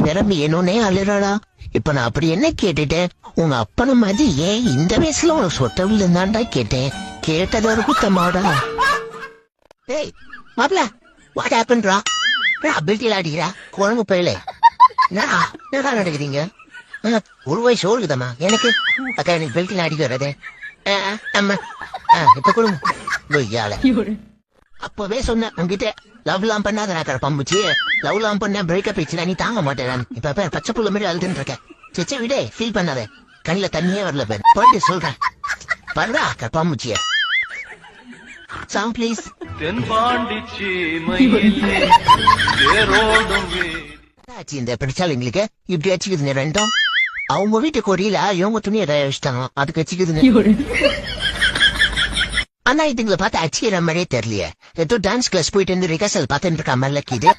விரம்பி என்னன்னே அழுறாளா? இப்ப நான் அப்படி என்ன கேட்டுட்டேன்? உங்க அப்பன மாதிரி ஏன் இந்த வயசுல உனக்கு சொத்தவில் இருந்தான்டா கேட்டேன். கேட்டது ஒரு குத்தமாடா? ஏய் மாப்ள, வாட் ஹேப்பன்ரா? அபிலிட்டியில் அடிக்கிறா குழம்பு பயில. என்னடா நடக்குறீங்க? ஒரு வயசு ஓடுதம்மா எனக்கு. அக்கா எனக்கு பெல்ட்டில் அடிக்க வர்றது. ஆமா இப்ப கொடுங்க. அப்பவே சொன்னேன் உங்ககிட்ட, லவ்லாம் பண்ணாத நான் பம்புச்சு. லவ்லாம் பண்ண பிரேக்கப் ஆயிடுச்சுனா நீ தாங்க மாட்டேன். இப்ப பச்சை புள்ள மாதிரி அழுதுன்னு இருக்கேன். சிச்சை விடே, ஃபீல் பண்ணாத. கண்ணில தண்ணியே வரல பேர். போயிட்டு சொல்றேன் பண்றா கற்பாம்புச்சிய. Song please. இந்த பிரச்சாலைங்களுக்கு இப்படி வச்சுக்குதுங்க ரெண்டும். அவங்க வீட்டு கொடியில இவங்க துணியை வச்சுட்டாங்க, அதுக்கு வச்சுக்குதுங்க. ஆனா இதுங்களை பார்த்து அச்சிக்கிற மாதிரியே தெரியலையே. ஏதோ டான்ஸ் கிளாஸ் போயிட்டு வந்து ரிகர்சல் பார்த்துட்டு இருக்க மாதிரி இருக்குது.